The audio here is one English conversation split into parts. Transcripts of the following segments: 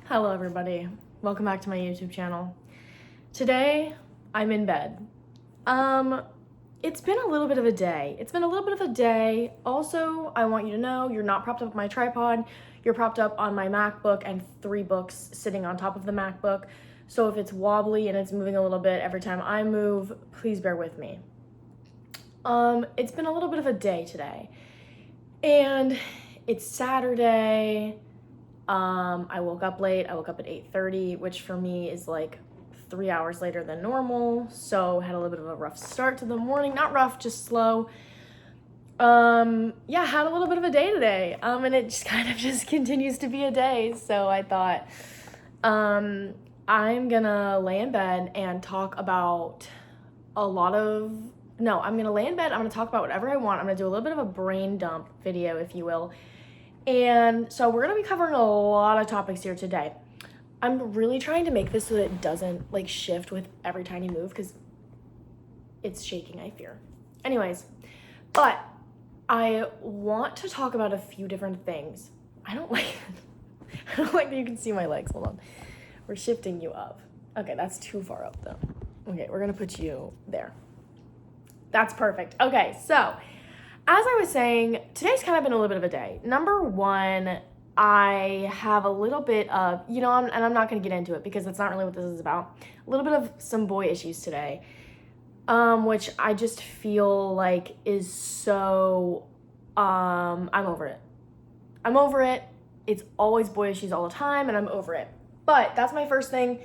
Hello everybody, welcome back to my YouTube channel. Today, I'm in bed. It's been a little bit of a day. Also, I want you to know you're not propped up on my tripod, you're propped up on my MacBook and 3 books sitting on top of the MacBook. So if it's wobbly and it's moving a little bit every time I move, please bear with me. It's been a little bit of a day today. And it's Saturday. I woke up late. I woke up at 8:30, which for me is like 3 hours later than normal. So had a little bit of a rough start to the morning. Not rough, just slow. Yeah, had a little bit of a day today. And it just kind of just continues to be a day. So I thought, I'm gonna lay in bed and talk about I'm gonna lay in bed. I'm gonna talk about whatever I want. I'm gonna do a little bit of a brain dump video, if you will. And so we're gonna be covering a lot of topics here today. I'm really trying to make this so that it doesn't like shift with every tiny move because it's shaking, I fear. Anyways, but I want to talk about a few different things. I don't like that you can see my legs. Hold on. We're shifting you up. Okay, that's too far up though. Okay, we're gonna put you there. That's perfect. Okay, so as I was saying, today's kind of been a little bit of a day. Number one, I have a little bit of, and I'm not going to get into it because that's not really what this is about. A little bit of some boy issues today, which I just feel like is so, I'm over it. I'm over it. It's always boy issues all the time, and I'm over it. But that's my first thing.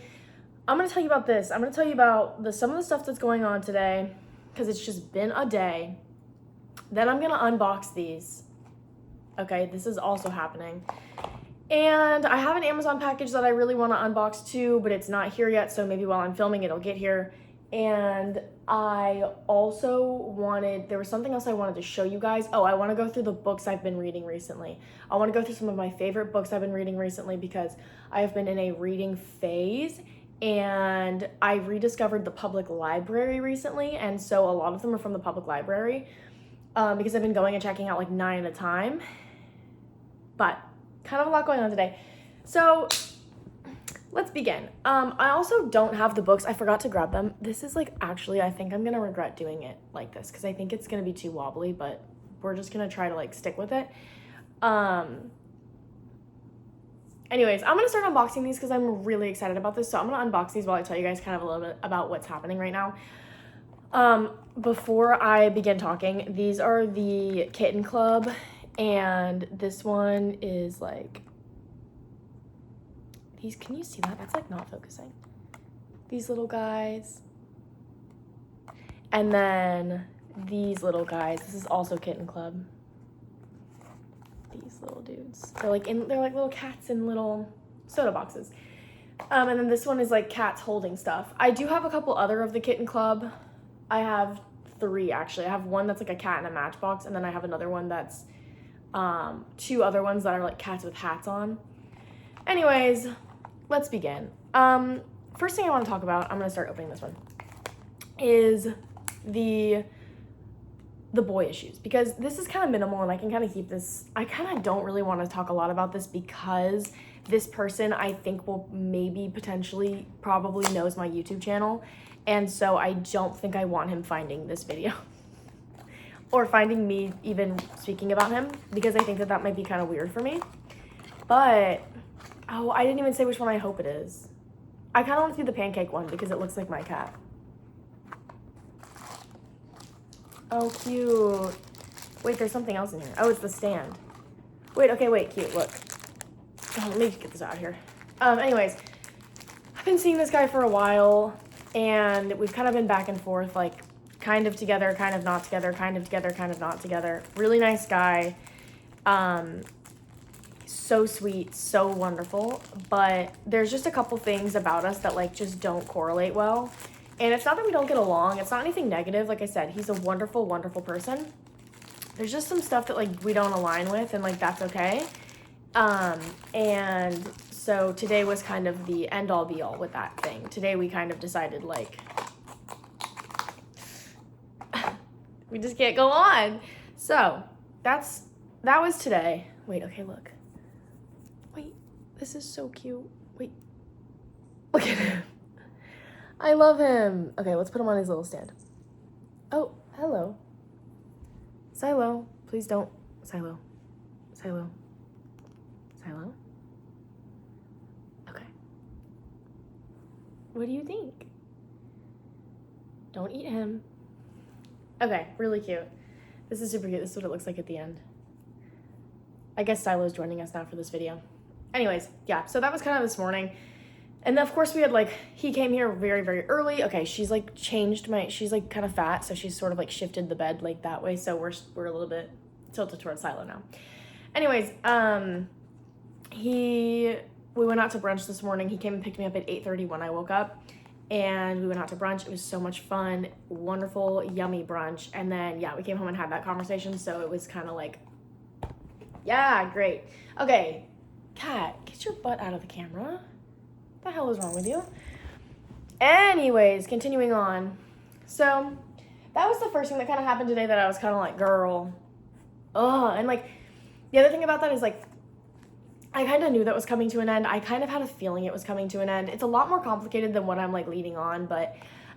I'm going to tell you about this. I'm going to tell you about some of the stuff that's going on today because it's just been a day. Then I'm gonna unbox these. Okay, this is also happening. And I have an Amazon package that I really wanna unbox too, but it's not here yet, so maybe while I'm filming it'll get here. And I also there was something else I wanted to show you guys. Oh, I wanna go through the books I've been reading recently. I wanna go through some of my favorite books I've been reading recently because I have been in a reading phase and I rediscovered the public library recently, and so a lot of them are from the public library. Because I've been going and checking out like 9 at a time, but kind of a lot going on today. So let's begin. I also don't have the books. I forgot to grab them. This is like, actually, I think I'm going to regret doing it like this because I think it's going to be too wobbly, but we're just going to try to like stick with it. Anyways, I'm going to start unboxing these because I'm really excited about this. So I'm going to unbox these while I tell you guys kind of a little bit about what's happening right now. Before I begin talking, these are the Kitten Club, and this one is like, can you see that? That's like not focusing. These little guys. And then these little guys, this is also Kitten Club. These little dudes. They're like little cats in little soda boxes. And then this one is like cats holding stuff. I do have a couple other of the Kitten Club. I have 3 actually. I have one that's like a cat in a matchbox, and then I have another one that's 2 other ones that are like cats with hats on. Anyways, let's begin. First thing I want to talk about, I'm going to start opening this one, is the boy issues, because this is kind of minimal and I can kind of keep this. I kind of don't really want to talk a lot about this because this person I think will probably knows my YouTube channel. And so I don't think I want him finding this video or finding me even speaking about him, because I think that might be kind of weird for me. But, I didn't even say which one I hope it is. I kind of want to do the pancake one because it looks like my cat. Oh, cute. Wait, there's something else in here. Oh, it's the stand. Wait, cute, look. Oh, let me get this out of here. Anyways, I've been seeing this guy for a while. And we've kind of been back and forth, like kind of together, kind of not together, kind of together, kind of not together. Really nice guy. So sweet, so wonderful. But there's just a couple things about us that like just don't correlate well. And it's not that we don't get along. It's not anything negative. Like I said, he's a wonderful, wonderful person. There's just some stuff that like we don't align with, and like that's okay. And so today was kind of the end all be all with that thing. Today we kind of decided like, we just can't go on. So that was today. Wait, okay, look. Wait, this is so cute. Wait. Look at him. I love him. Okay, let's put him on his little stand. Oh, hello. Silo. Please don't. Silo. Silo. Silo. Okay. What do you think? Don't eat him. Okay, really cute. This is super cute. This is what it looks like at the end. I guess Silo's joining us now for this video. Anyways, yeah, so that was kind of this morning. And then of course we had like, he came here very, very early. Okay, she's like changed she's like kind of fat, so she's sort of like shifted the bed like that way. So we're a little bit tilted towards Silo now. Anyways, we went out to brunch this morning. He came and picked me up at 8:30 when I woke up. And we went out to brunch. It was so much fun, wonderful, yummy brunch. And then, yeah, we came home and had that conversation. So it was kind of like, yeah, great. Okay, Kat, get your butt out of the camera. What the hell is wrong with you? Anyways, continuing on. So that was the first thing that kind of happened today that I was kind of like, girl. Ugh. And like, the other thing about that is like, I kind of knew that was coming to an end. I kind of had a feeling it was coming to an end. It's a lot more complicated than what I'm like leading on, but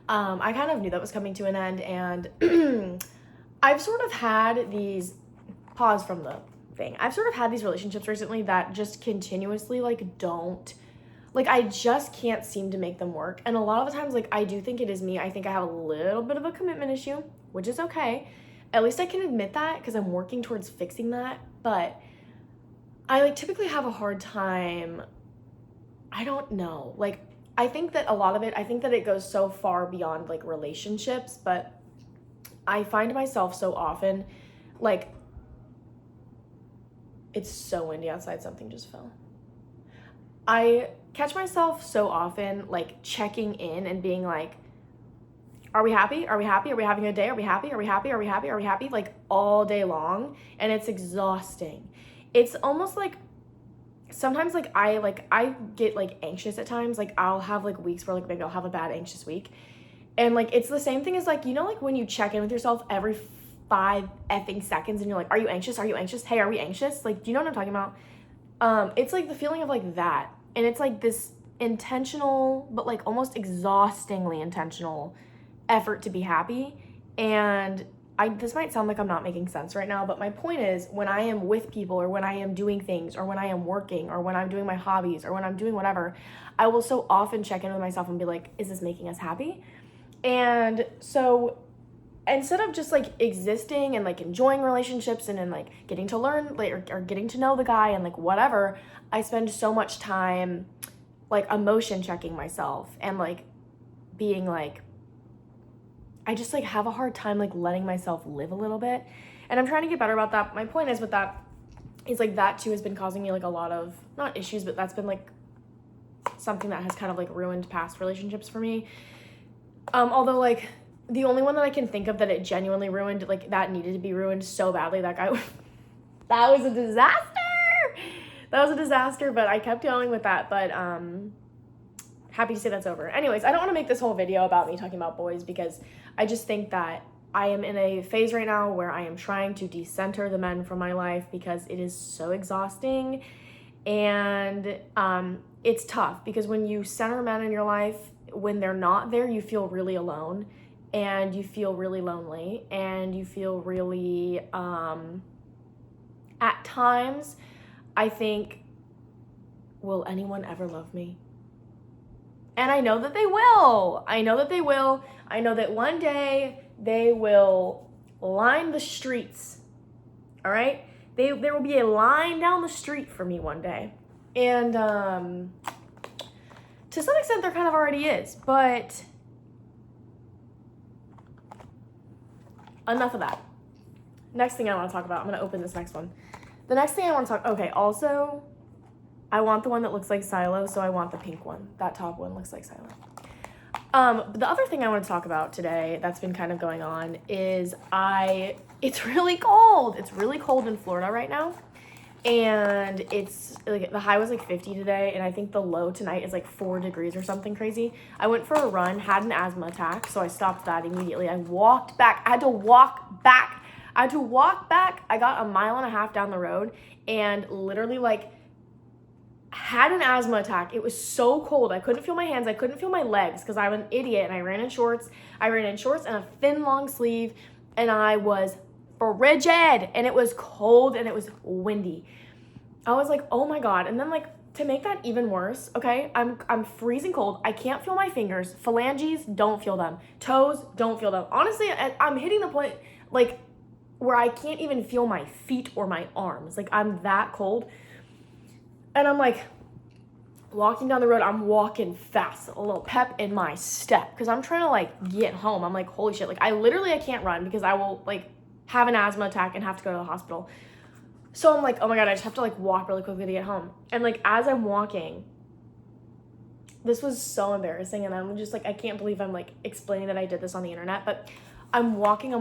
I kind of knew that was coming to an end. And I've sort of had these, pause from the thing. I've sort of had these relationships recently that just continuously like don't, like I just can't seem to make them work. And a lot of the times like I do think it is me. I think I have a little bit of a commitment issue, which is okay. At least I can admit that because I'm working towards fixing that. But I like typically have a hard time, I don't know, like I think that a lot of it, I think that it goes so far beyond like relationships, but I find myself so often like, it's so windy outside, something just fell. I catch myself so often like checking in and being like, are we happy? Are we happy? Are we having a day? Are we happy? Are we happy? Are we happy? Are we happy? Like all day long. And it's exhausting. It's almost like sometimes like I get like anxious at times. Like I'll have like weeks where like maybe I'll have a bad anxious week. And like it's the same thing as like, you know, like when you check in with yourself every 5 effing seconds and you're like, are you anxious? Are you anxious? Hey, are we anxious? Like, do you know what I'm talking about? It's like the feeling of like that. And it's like this intentional, but like almost exhaustingly intentional effort to be happy. And this might sound like I'm not making sense right now, but my point is when I am with people or when I am doing things or when I am working or when I'm doing my hobbies or when I'm doing whatever, I will so often check in with myself and be like, is this making us happy? And so instead of just like existing and like enjoying relationships and then like getting to learn like, or getting to know the guy and like whatever, I spend so much time like emotion checking myself and like being like, I just like have a hard time like letting myself live a little bit. And I'm trying to get better about that. My point is with that is like that too has been causing me like a lot of, not issues, but that's been like something that has kind of like ruined past relationships for me. Although like the only one that I can think of that it genuinely ruined, like that needed to be ruined so badly, that guy, that was a disaster. That was a disaster, but I kept going with that. But happy to say that's over. Anyways, I don't want to make this whole video about me talking about boys because I just think that I am in a phase right now where I am trying to decenter the men from my life because it is so exhausting. And it's tough because when you center men in your life, when they're not there, you feel really alone and you feel really lonely and you feel really, at times, I think, will anyone ever love me? And I know that they will. I know that they will. I know that one day they will line the streets. All right? There will be a line down the street for me one day. And to some extent, there kind of already is. But enough of that. Next thing I want to talk about. I'm going to open this next one. The next thing I want to talk... Okay, also, I want the one that looks like Silo, so I want the pink one. That top one looks like Silo. The other thing I want to talk about today that's been kind of going on is it's really cold. It's really cold in Florida right now. And it's like the high was like 50 today, and I think the low tonight is like 4 degrees or something crazy. I went for a run, had an asthma attack, so I stopped that immediately. I walked back. I had to walk back. I got 1.5 miles down the road, and literally like had an asthma attack. It was so cold. I couldn't feel my hands. I couldn't feel my legs because I'm an idiot, and I ran in shorts. I ran in shorts and a thin long sleeve, and I was frigid, and it was cold and it was windy. I was like, oh my God. And then like, to make that even worse, okay, I'm freezing cold. I can't feel my fingers. Phalanges, don't feel them. Toes, don't feel them. Honestly, I'm hitting the point like where I can't even feel my feet or my arms. Like, I'm that cold. And I'm like walking down the road. I'm walking fast, a little pep in my step because I'm trying to like get home. I'm like, holy shit. Like, I can't run because I will like have an asthma attack and have to go to the hospital. So I'm like, oh my God, I just have to like walk really quickly to get home. And like, as I'm walking, this was so embarrassing. And I'm just like, I can't believe I'm like explaining that I did this on the internet, but I'm walking.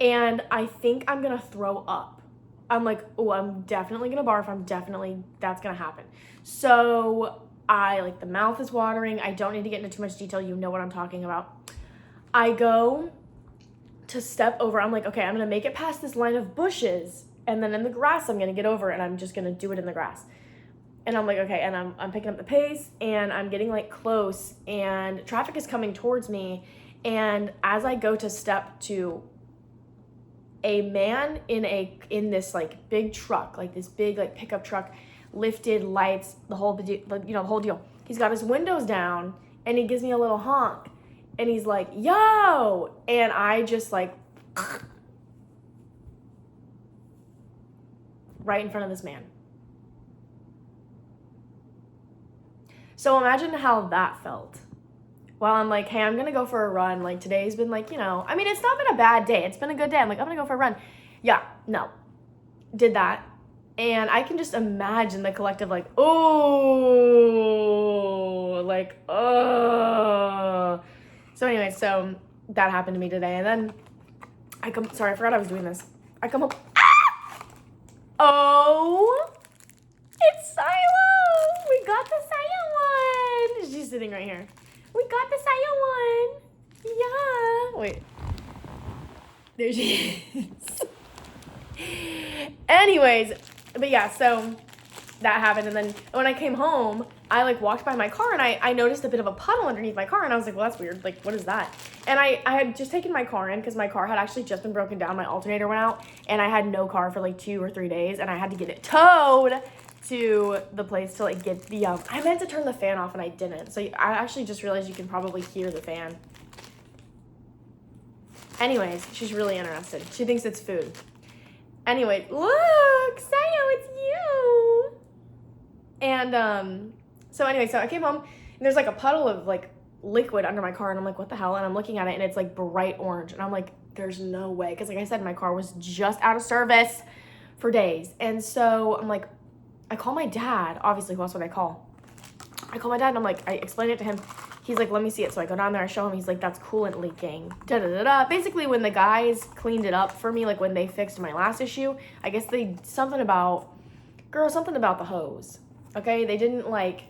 And I think I'm going to throw up. I'm like, oh, I'm definitely going to barf. That's going to happen. So I like, the mouth is watering. I don't need to get into too much detail. You know what I'm talking about. I go to step over. I'm like, okay, I'm going to make it past this line of bushes. And then in the grass, I'm going to get over and I'm just going to do it in the grass. And I'm like, okay. And I'm picking up the pace and I'm getting like close and traffic is coming towards me. And as I go to step to, a man in this like big truck, like this big like pickup truck, lifted lights, the whole deal. He's got his windows down and he gives me a little honk and he's like, yo, and I just like right in front of this man. So imagine how that felt. Well, I'm like, hey, I'm going to go for a run. Like, today's been like, I mean, it's not been a bad day. It's been a good day. I'm like, I'm going to go for a run. Yeah, no. Did that. And I can just imagine the collective, like, oh, like, oh. So anyway, so that happened to me today. And then I forgot I was doing this. I come up. Ah! Oh, it's Silo. We got the Silo one. She's sitting right here. We got the Silo one. Yeah. Wait. There she is. Anyways, but yeah, so that happened. And then when I came home, I like walked by my car and I noticed a bit of a puddle underneath my car. And I was like, well, that's weird. Like, what is that? And I had just taken my car in because my car had actually just been broken down. My alternator went out and I had no car for like 2 or 3 days. And I had to get it towed to the place to like get the, I meant to turn the fan off and I didn't. So I actually just realized you can probably hear the fan. Anyways, she's really interested. She thinks it's food. Anyway, look, Sayo, it's you. And so I came home and there's like a puddle of like liquid under my car and I'm like, what the hell? And I'm looking at it and it's like bright orange and I'm like, there's no way. Because like I said, my car was just out of service for days. And so I'm like, I call my dad. Obviously, who else would I call? I call my dad and I'm like, I explain it to him. He's like, let me see it. So I go down there, I show him. He's like, that's coolant leaking. Da-da-da-da. Basically, when the guys cleaned it up for me, like when they fixed my last issue, I guess something about the hose. Okay? They didn't like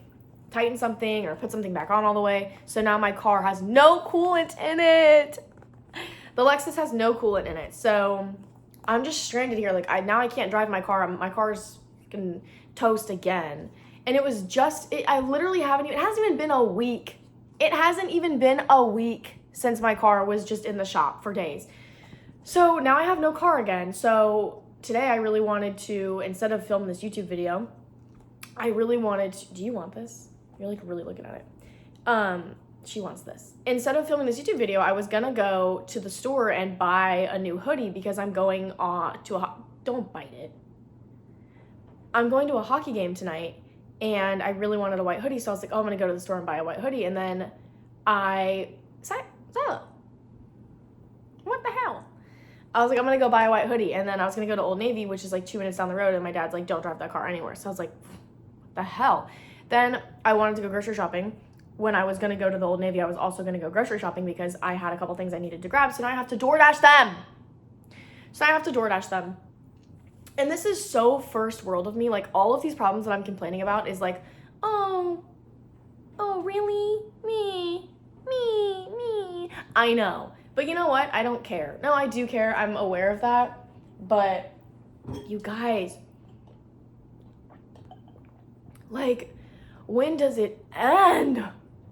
tighten something or put something back on all the way. So now my car has no coolant in it. The Lexus has no coolant in it. So I'm just stranded here. Like now I can't drive my car. My car's fucking toast again. And it was just, I literally it hasn't even been a week. It hasn't even been a week since my car was just in the shop for days. So now I have no car again. So today I really wanted to, instead of filming this YouTube video, do you want this? You're like really looking at it. She wants this. Instead of filming this YouTube video, I was gonna go to the store and buy a new hoodie because I'm going don't bite it. I'm going to a hockey game tonight. And I really wanted a white hoodie, so I was like, oh, I'm going to go to the store and buy a white hoodie. And then what the hell? I was like, I'm going to go buy a white hoodie. And then I was going to go to Old Navy, which is like 2 minutes down the road. And my dad's like, don't drive that car anywhere. So I was like, what the hell? Then I wanted to go grocery shopping. When I was going to go to the Old Navy, I was also going to go grocery shopping because I had a couple things I needed to grab. So now I have to DoorDash them. And this is so first world of me. Like, all of these problems that I'm complaining about is like, oh, really? Me. I know. But you know what? I don't care. No, I do care. I'm aware of that. But you guys, Like, when does it end?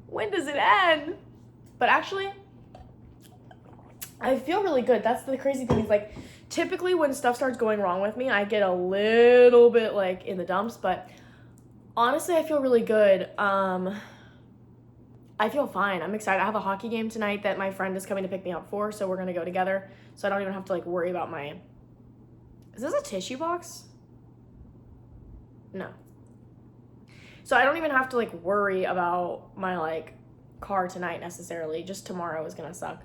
When does it end? But actually, I feel really good. That's the crazy thing is, like, typically when stuff starts going wrong with me, I get a little bit, like, in the dumps, but honestly, I feel really good. I feel fine. I'm excited. I have a hockey game tonight that my friend is coming to pick me up for, so we're going to go together, so I don't even have to, like, worry about my... Is this a tissue box? No. So I don't even have to, like, worry about my, like, car tonight necessarily. Just tomorrow is going to suck.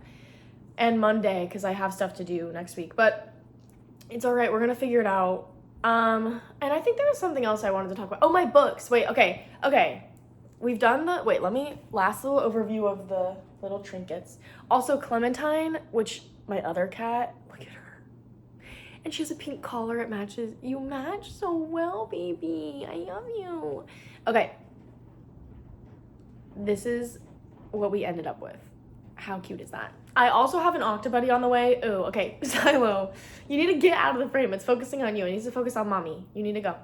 And Monday, because I have stuff to do next week. But it's all right. We're going to figure it out. And I think there was something else I wanted to talk about. Oh, my books. Wait, okay. We've done the... Wait, let me... Last little overview of the little trinkets. Also, Clementine, which my other cat... Look at her. And she has a pink collar. It matches. You match so well, baby. I love you. Okay. This is what we ended up with. How cute is that? I also have an Octobuddy on the way. Ooh, okay. Silo, you need to get out of the frame. It's focusing on you. It needs to focus on mommy. You need to go.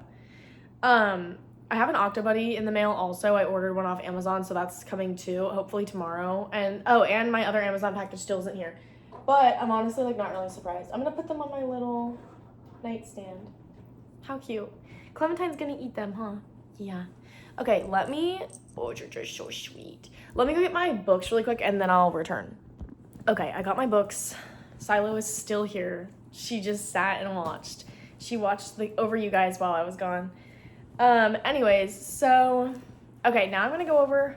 I have an Octobuddy in the mail also. I ordered one off Amazon, so that's coming too. Hopefully tomorrow. And my other Amazon package still isn't here. But I'm honestly, like, not really surprised. I'm gonna put them on my little nightstand. How cute. Clementine's gonna eat them, huh? Yeah. Okay, let me... Oh, you're so sweet. Let me go get my books really quick, and then I'll return. Okay, I got my books. Silo is still here. She just sat and watched. She watched over you guys while I was gone. Anyways, so... Okay, now I'm gonna go over...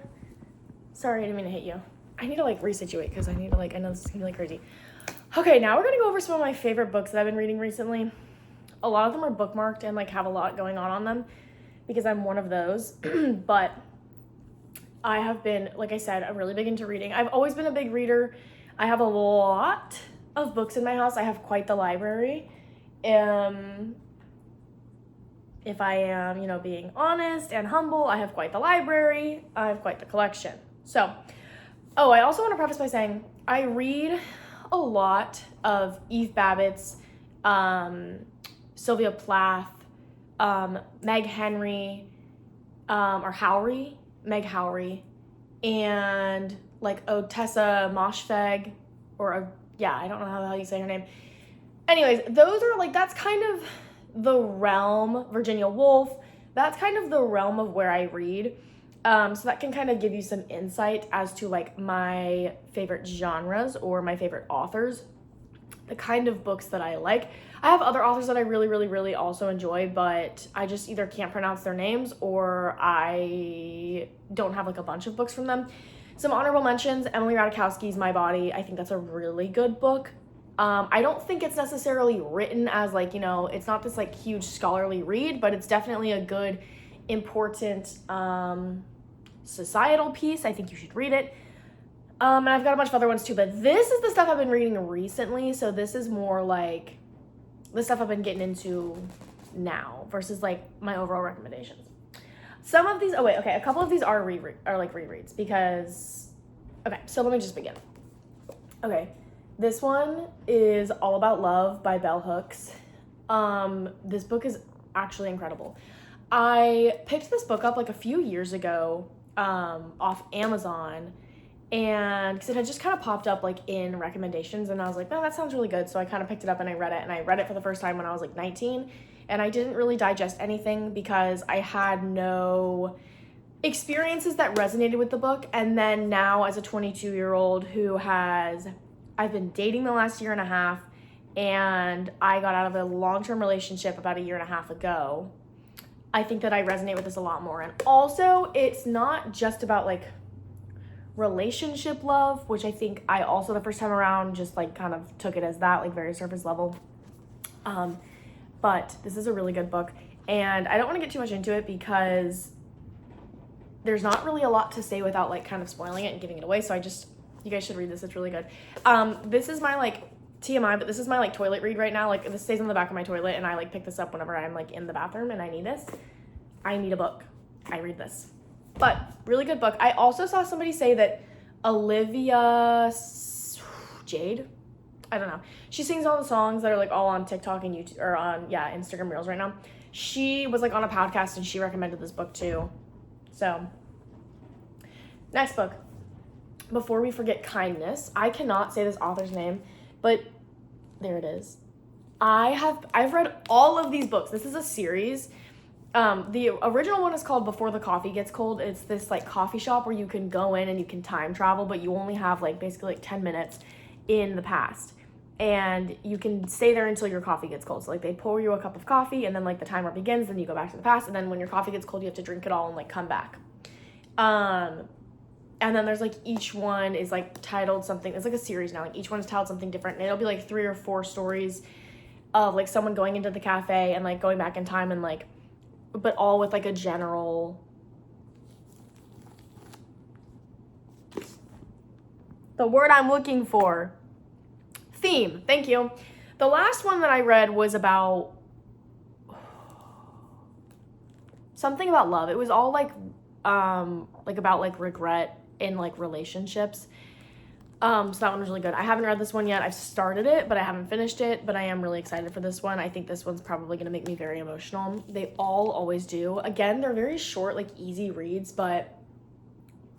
Sorry, I didn't mean to hit you. I need to, like, resituate, because I need to, like... I know this is gonna be, like, crazy. Okay, now we're gonna go over some of my favorite books that I've been reading recently. A lot of them are bookmarked and, like, have a lot going on them, because I'm one of those. But I have been, like I said, I'm really big into reading. I've always been a big reader. I have a lot of books in my house. I have quite the library. If I am, being honest and humble, I have quite the library. I have quite the collection. So, I also want to preface by saying I read a lot of Eve Babbitt's, Sylvia Plath, Meg Henry, Meg Howry, and, like, Otessa Moshfegh, I don't know how the hell you say her name. Anyways, those are, like, that's kind of the realm, Virginia Woolf, that's kind of the realm of where I read. So that can kind of give you some insight as to, like, my favorite genres or my favorite authors, the kind of books that I like. I have other authors that I really, really, really also enjoy, but I just either can't pronounce their names or I don't have, like, a bunch of books from them. Some honorable mentions, Emily Ratajkowski's My Body. I think that's a really good book. I don't think it's necessarily written as, like, it's not this, like, huge scholarly read, but it's definitely a good, important societal piece. I think you should read it. And I've got a bunch of other ones too, but this is the stuff I've been reading recently, so this is more like the stuff I've been getting into now versus, like, my overall recommendations. Some of these, a couple of these are rereads because, so let me just begin. Okay, this one is All About Love by Bell Hooks. This book is actually incredible. I picked this book up, like, a few years ago off Amazon, and because it had just kind of popped up, like, in recommendations, and I was like, that sounds really good, so I kind of picked it up and I read it for the first time when I was, like, 19, and I didn't really digest anything because I had no experiences that resonated with the book. And then now, as a 22-year-old I've been dating the last year and a half, and I got out of a long-term relationship about a year and a half ago, I think that I resonate with this a lot more. And also, it's not just about, like, relationship love, which I think I also the first time around just, like, kind of took it as that, like, very surface level. But this is a really good book, and I don't want to get too much into it because there's not really a lot to say without, like, kind of spoiling it and giving it away. So you guys should read this. It's really good. This is my, like, TMI, but this is my, like, toilet read right now. Like, this stays on the back of my toilet, and I, like, pick this up whenever I'm, like, in the bathroom and I need this. I need a book. I read this. But really good book. I also saw somebody say that Olivia Jade, I don't know, she sings all the songs that are, like, all on TikTok and YouTube, or on Instagram Reels right now. She was like on a podcast and she recommended this book too. So, next book. Before we forget, Kindness. I cannot say this author's name, but there it is. I've read all of these books. This is a series. The original one is called Before the Coffee Gets Cold. It's this like coffee shop where you can go in and you can time travel, but you only have like basically like 10 minutes in the past. And you can stay there until your coffee gets cold. So like they pour you a cup of coffee and then like the timer begins, then you go back to the past, and then when your coffee gets cold, you have to drink it all and like come back. And then there's like each one is like titled something. It's like a series now. Like each one's titled something different. And it'll be like 3 or 4 stories of like someone going into the cafe and like going back in time and like, but all with like a general, the word I'm looking for, theme. Thank you. The last one that I read was about something about love. It was all like about like regret in like relationships. So that one was really good. I haven't read this one yet. I've started it, but I haven't finished it, but I am really excited for this one. I think this one's probably going to make me very emotional. They all always do. Again, they're very short, like easy reads, and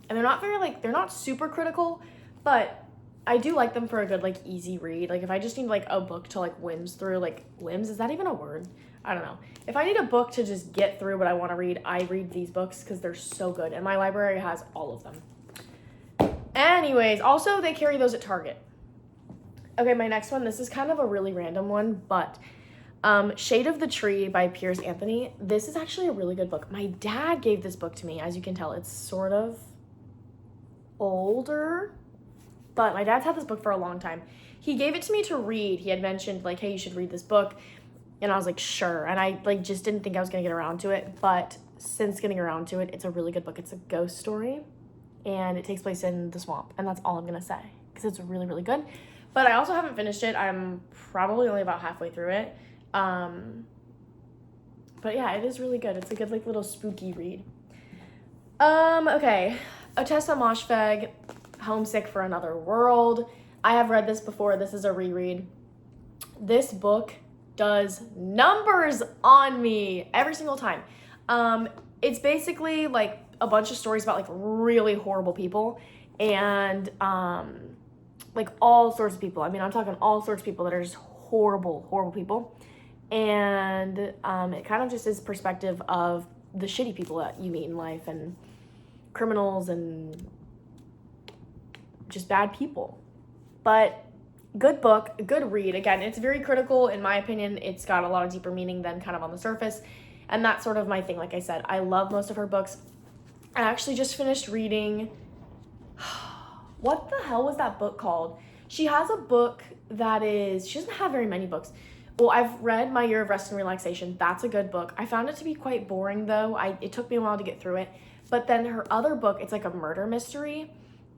they're not very like, they're not super critical, but I do like them for a good like easy read. Like if I just need like a book to like whims through, like whims, is that even a word? I don't know. If I need a book to just get through what I want to read, I read these books because they're so good. And my library has all of them. Anyways, also they carry those at Target. Okay, my next one, this is kind of a really random one, but Shade of the Tree by Piers Anthony. This is actually a really good book. My dad gave this book to me. As you can tell, it's sort of older, but my dad's had this book for a long time. He gave it to me to read. He had mentioned like, hey, you should read this book. And I was like, sure. And I like just didn't think I was going to get around to it. But since getting around to it, it's a really good book. It's a ghost story. And it takes place in the swamp. And that's all I'm going to say. Because it's really, really good. But I also haven't finished it. I'm probably only about halfway through it. But yeah, it is really good. It's a good like little spooky read. Okay. Otessa Moshfegh, Homesick for Another World. I have read this before. This is a reread. This book does numbers on me every single time. It's basically like a bunch of stories about like really horrible people and like all sorts of people. I mean, I'm talking all sorts of people that are just horrible, horrible people. And it kind of just is perspective of the shitty people that you meet in life and criminals and just bad people. But good book, good read. Again, it's very critical. In my opinion, it's got a lot of deeper meaning than kind of on the surface. And that's sort of my thing. Like I said, I love most of her books. I actually just finished reading, what the hell was that book called? She has a book that is, she doesn't have very many books. Well, I've read My Year of Rest and Relaxation. That's a good book. I found it to be quite boring though. It took me a while to get through it. But then her other book, it's like a murder mystery.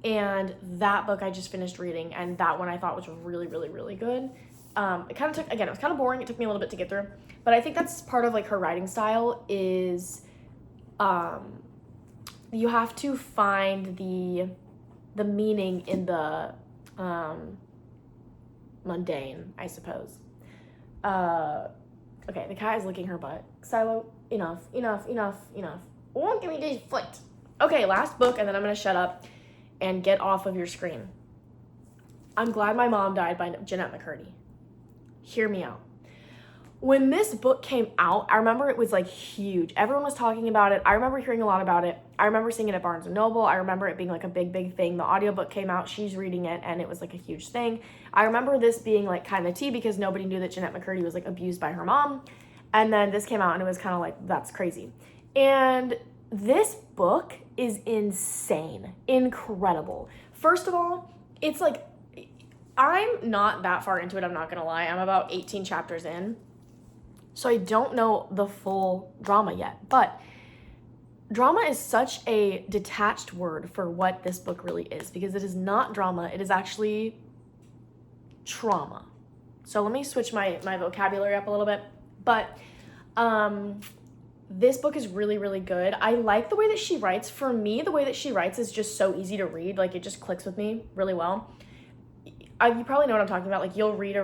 And that book I just finished reading, and that one I thought was really, really, really good. It kind of took, again, it was kind of boring. It took me a little bit to get through. But I think that's part of like her writing style is you have to find the meaning in the mundane, I suppose. Okay, the cat is licking her butt. Silo, enough. Won't give me this foot. Okay, last book, and then I'm going to shut up and get off of your screen. I'm Glad My Mom Died by Jeanette McCurdy. Hear me out. When this book came out, I remember it was like huge. Everyone was talking about it. I remember hearing a lot about it. I remember seeing it at Barnes & Noble. I remember it being like a big, big thing. The audiobook came out. She's reading it, and it was like a huge thing. I remember this being like kind of tea because nobody knew that Jeanette McCurdy was like abused by her mom. And then this came out, and it was kind of like, that's crazy. And this book is insane, incredible. First of all, it's like, I'm not that far into it, I'm not gonna lie. I'm about 18 chapters in, so I don't know the full drama yet, but drama is such a detached word for what this book really is, because it is not drama, it is actually trauma. So let me switch my vocabulary up a little bit, but this book is really, really good. I like the way that she writes. For me, the way that she writes is just so easy to read. Like, it just clicks with me really well. You probably know what I'm talking about. Like, you'll read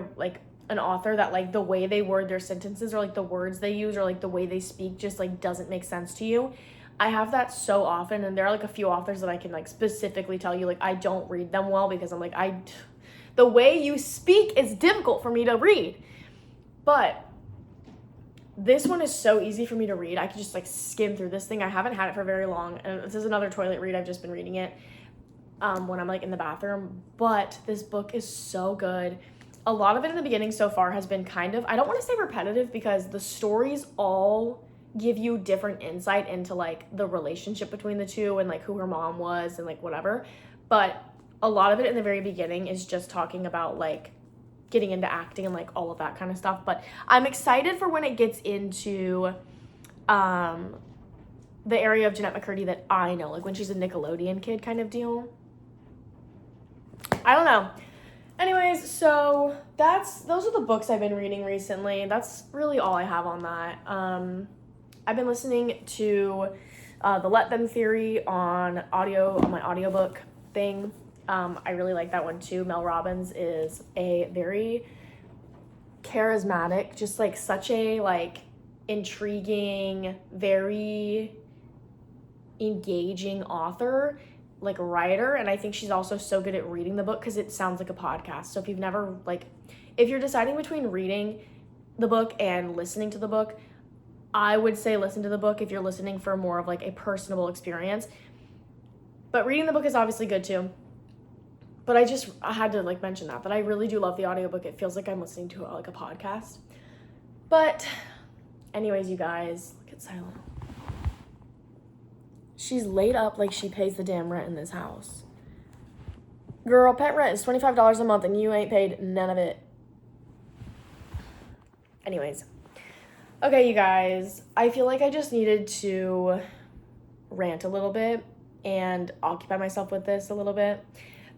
an author that like the way they word their sentences or like the words they use or like the way they speak just like doesn't make sense to you. I have that so often, and there are like a few authors that I can like specifically tell you like I don't read them well because I'm like the way you speak is difficult for me to read. But this one is so easy for me to read. I can just like skim through this thing. I haven't had it for very long, and this is another toilet read. I've just been reading it when I'm like in the bathroom, but this book is so good. A lot of it in the beginning so far has been kind of, I don't want to say repetitive because the stories all give you different insight into like the relationship between the two and like who her mom was and like whatever. But a lot of it in the very beginning is just talking about like getting into acting and like all of that kind of stuff. But I'm excited for when it gets into the area of Jeanette McCurdy that I know, like when she's a Nickelodeon kid kind of deal. I don't know. Anyways, so those are the books I've been reading recently. That's really all I have on that. I've been listening to the Let Them Theory on my audiobook thing. I really like that one too. Mel Robbins is a very charismatic, just like such a like intriguing, very engaging author, like writer, and I think she's also so good at reading the book because it sounds like a podcast. So if you're deciding between reading the book and listening to the book, I would say listen to the book if you're listening for more of like a personable experience. But reading the book is obviously good too. But I had to like mention that I really do love the audiobook. It feels like I'm listening to like a podcast. But anyways, you guys, look at Silo. She's laid up like she pays the damn rent in this house. Girl, pet rent is $25 a month and you ain't paid none of it. Anyways. Okay, you guys, I feel like I just needed to rant a little bit and occupy myself with this a little bit.